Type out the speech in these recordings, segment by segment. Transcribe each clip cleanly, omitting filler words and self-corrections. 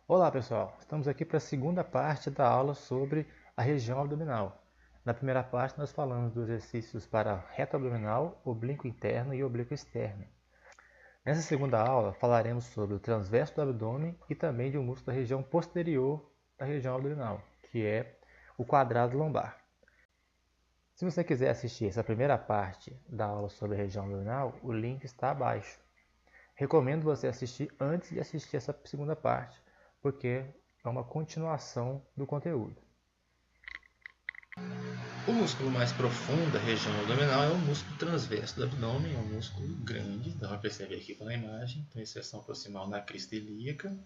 Olá pessoal, estamos aqui para a segunda parte da aula sobre a região abdominal. Na primeira parte nós falamos dos exercícios para reto abdominal, oblíquo interno e oblíquo externo. Nessa segunda aula falaremos sobre o transverso do abdômen e também de um músculo da região posterior da região abdominal, que é o quadrado lombar. Se você quiser assistir essa primeira parte da aula sobre a região abdominal, o link está abaixo. Recomendo você assistir antes de assistir essa segunda parte, porque é uma continuação do conteúdo. O músculo mais profundo da região abdominal é o músculo transverso do abdômen, é um músculo grande, dá para perceber aqui pela imagem, tem inserção proximal na crista ilíaca,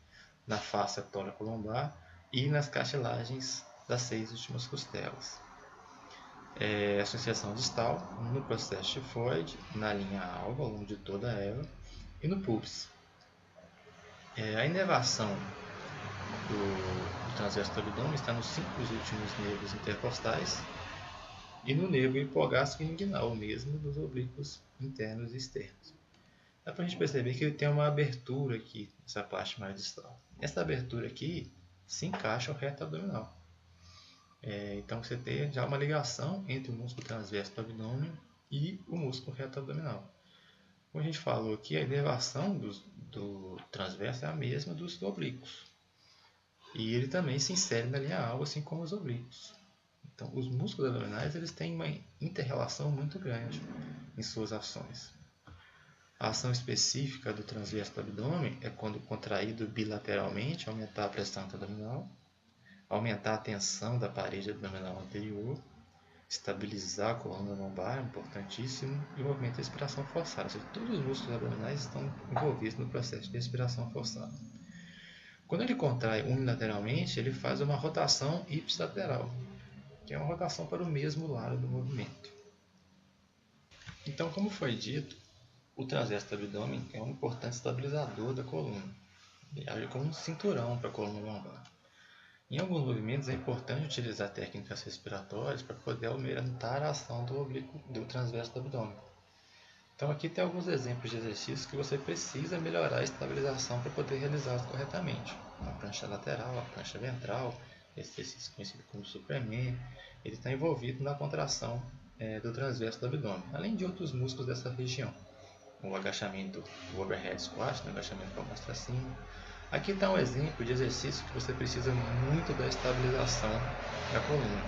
na face tóraco-lombar e nas cartilagens das 6 últimas costelas. Essa inserção distal no processo tifoide, na linha alva, ao longo de toda ela, e no pubis. A inervação do transverso do abdômen está nos 5 últimos nervos intercostais e no nervo hipogástrico inguinal, mesmo dos oblíquos internos e externos. Dá para a gente perceber que ele tem uma abertura aqui, nessa parte mais distal. Essa abertura aqui se encaixa ao reto abdominal. Então você tem já uma ligação entre o músculo transverso do abdômen e o músculo reto abdominal. Como a gente falou aqui, a inervação do transverso é a mesma dos oblíquos. E ele também se insere na linha alva, assim como os oblíquos. Então, os músculos abdominais eles têm uma inter-relação muito grande em suas ações. A ação específica do transverso do abdômen é quando contraído bilateralmente, aumentar a pressão abdominal, aumentar a tensão da parede abdominal anterior, estabilizar a coluna lombar, importantíssimo, e o movimento de respiração forçada. Ou seja, todos os músculos abdominais estão envolvidos no processo de respiração forçada. Quando ele contrai unilateralmente, ele faz uma rotação ipsilateral, que é uma rotação para o mesmo lado do movimento. Então, como foi dito, o transverso do abdômen é um importante estabilizador da coluna. Ele age como um cinturão para a coluna lombar. Em alguns movimentos é importante utilizar técnicas respiratórias para poder aumentar a ação do transverso do abdômen. Então aqui tem alguns exemplos de exercícios que você precisa melhorar a estabilização para poder realizá-los corretamente. A prancha lateral, a prancha ventral, esse exercício conhecido como Superman, ele está envolvido na contração do transverso do abdômen, além de outros músculos dessa região. O agachamento, o overhead squat, o agachamento com a mão para cima. Aqui está um exemplo de exercício que você precisa muito da estabilização da coluna.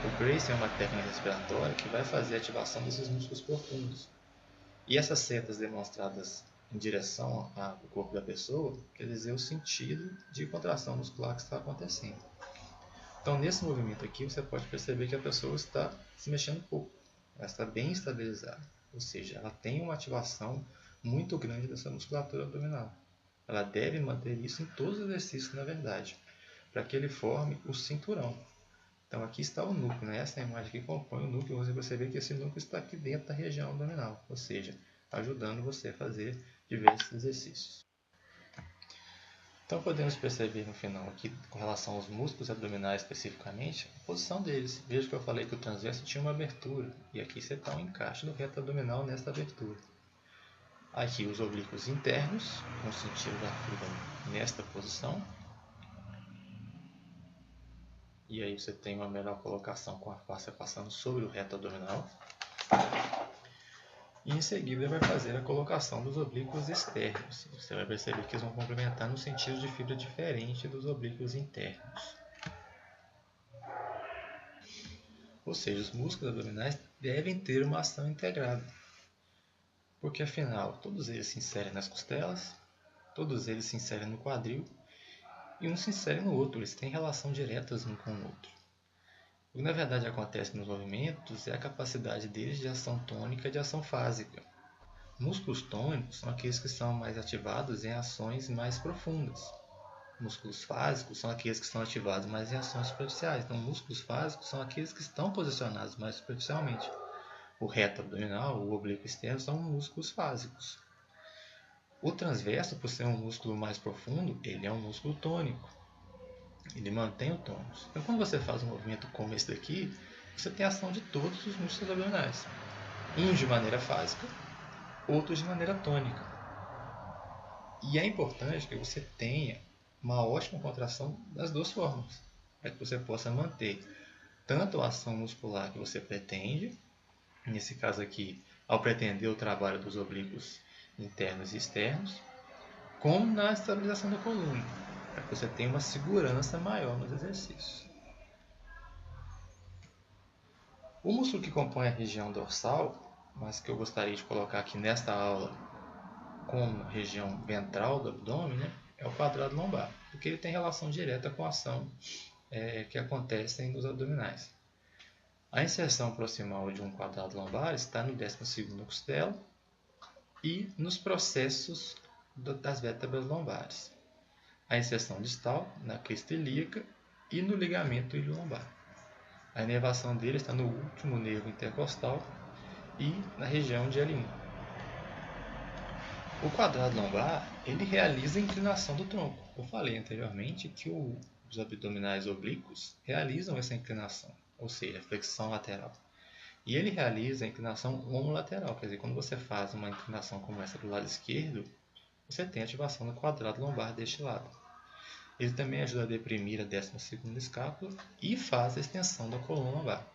O bracing é uma técnica respiratória que vai fazer a ativação desses músculos profundos. E essas setas demonstradas em direção ao corpo da pessoa quer dizer o sentido de contração muscular que está acontecendo. Então, nesse movimento aqui, você pode perceber que a pessoa está se mexendo pouco. Ela está bem estabilizada. Ou seja, ela tem uma ativação muito grande dessa musculatura abdominal. Ela deve manter isso em todos os exercícios, na verdade, para que ele forme o cinturão. Então, aqui está o núcleo, né? Essa é a imagem que compõe o núcleo. Você percebe que esse núcleo está aqui dentro da região abdominal, ou seja, ajudando você a fazer diversos exercícios. Então, podemos perceber no final aqui, com relação aos músculos abdominais especificamente, a posição deles. Veja que eu falei que o transverso tinha uma abertura, e aqui você está um encaixe do reto abdominal nessa abertura. Aqui os oblíquos internos, com sentido da fuga nesta posição. E aí você tem uma melhor colocação com a face passando sobre o reto abdominal. E em seguida vai fazer a colocação dos oblíquos externos. Você vai perceber que eles vão complementar no sentido de fibra diferente dos oblíquos internos. Ou seja, os músculos abdominais devem ter uma ação integrada. Porque afinal, todos eles se inserem nas costelas, todos eles se inserem no quadril, e um se insere no outro, eles têm relação direta um com o outro. O que na verdade acontece nos movimentos é a capacidade deles de ação tônica e de ação fásica. Músculos tônicos são aqueles que são mais ativados em ações mais profundas. Músculos fásicos são aqueles que estão ativados mais em ações superficiais. Então, músculos fásicos são aqueles que estão posicionados mais superficialmente. O reto abdominal, o oblíquo externo são músculos fásicos. O transverso, por ser um músculo mais profundo, ele é um músculo tônico. Ele mantém o tônus. Então, quando você faz um movimento como esse daqui, você tem a ação de todos os músculos abdominais. Uns de maneira fásica, outros de maneira tônica. E é importante que você tenha uma ótima contração das duas formas, para que você possa manter tanto a ação muscular que você pretende, nesse caso aqui, ao pretender o trabalho dos oblíquos internos e externos, como na estabilização da coluna, para que você tenha uma segurança maior nos exercícios. O músculo que compõe a região dorsal, mas que eu gostaria de colocar aqui nesta aula como região ventral do abdômen, né, é o quadrado lombar, porque ele tem relação direta com a ação que acontece nos abdominais. A inserção proximal de um quadrado lombar está no 12º costela e nos processos das vértebras lombares. A inserção distal na crista ilíaca e no ligamento ilio-lombar. A inervação dele está no último nervo intercostal e na região de L1. O quadrado lombar ele realiza a inclinação do tronco. Eu falei anteriormente que os abdominais oblíquos realizam essa inclinação, ou seja, flexão lateral. E ele realiza a inclinação homolateral, quer dizer, quando você faz uma inclinação como essa do lado esquerdo, você tem ativação do quadrado lombar deste lado. Ele também ajuda a deprimir a 12ª escápula e faz a extensão da coluna lombar.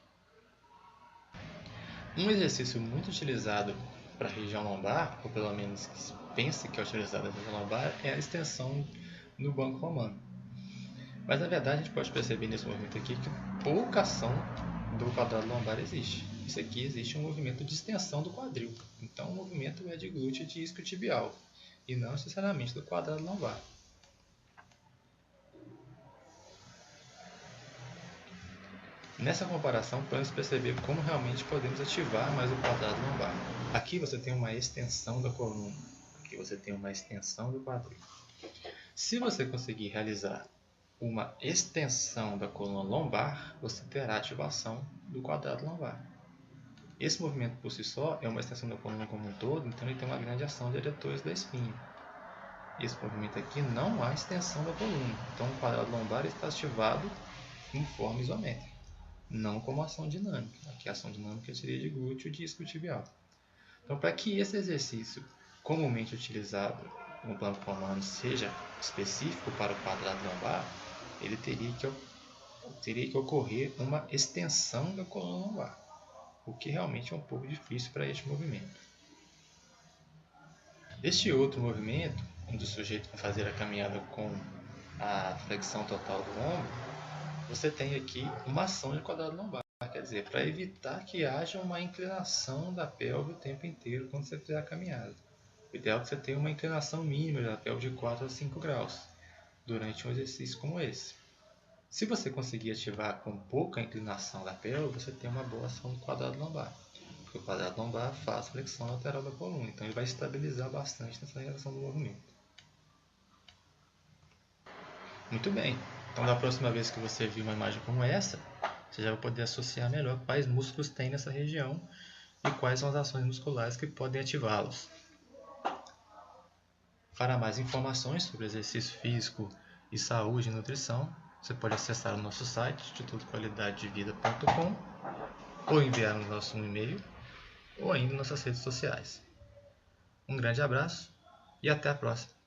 Um exercício muito utilizado para a região lombar, ou pelo menos que se pensa que é utilizado na região lombar, é a extensão no banco romano. Mas na verdade a gente pode perceber nesse movimento aqui que pouca ação do quadrado lombar existe. Isso aqui existe um movimento de extensão do quadril. Então o movimento é de glúteo e de isquiotibial, e não necessariamente do quadrado lombar. Nessa comparação, podemos perceber como realmente podemos ativar mais o quadrado lombar. Aqui você tem uma extensão da coluna, aqui você tem uma extensão do quadril. Se você conseguir realizar uma extensão da coluna lombar, você terá ativação do quadrado lombar. Esse movimento por si só é uma extensão da coluna como um todo, então ele tem uma grande ação de eretores da espinha. Esse movimento aqui não há extensão da coluna, então o quadrado lombar está ativado em forma isométrica, não como ação dinâmica. Aqui a ação dinâmica seria de glúteo e de isquiotibial. Então, para que esse exercício comumente utilizado no banco romano seja específico para o quadrado lombar, ele teria que ocorrer uma extensão da coluna lombar, o que realmente é um pouco difícil para este movimento. Este outro movimento, onde o sujeito vai fazer a caminhada com a flexão total do ombro, você tem aqui uma ação de quadrado lombar, quer dizer, para evitar que haja uma inclinação da pelve o tempo inteiro quando você fizer a caminhada. O ideal é que você tenha uma inclinação mínima da pelve de 4 a 5 graus durante um exercício como esse. Se você conseguir ativar com pouca inclinação da pelve, você tem uma boa ação do quadrado lombar, porque o quadrado lombar faz flexão lateral da coluna, então ele vai estabilizar bastante nessa realização do movimento. Muito bem, então da próxima vez que você vir uma imagem como essa, você já vai poder associar melhor quais músculos tem nessa região e quais são as ações musculares que podem ativá-los. Para mais informações sobre exercício físico e saúde e nutrição, você pode acessar o nosso site institutoqualidadedevida.com ou enviar no nosso e-mail ou ainda em nossas redes sociais. Um grande abraço e até a próxima!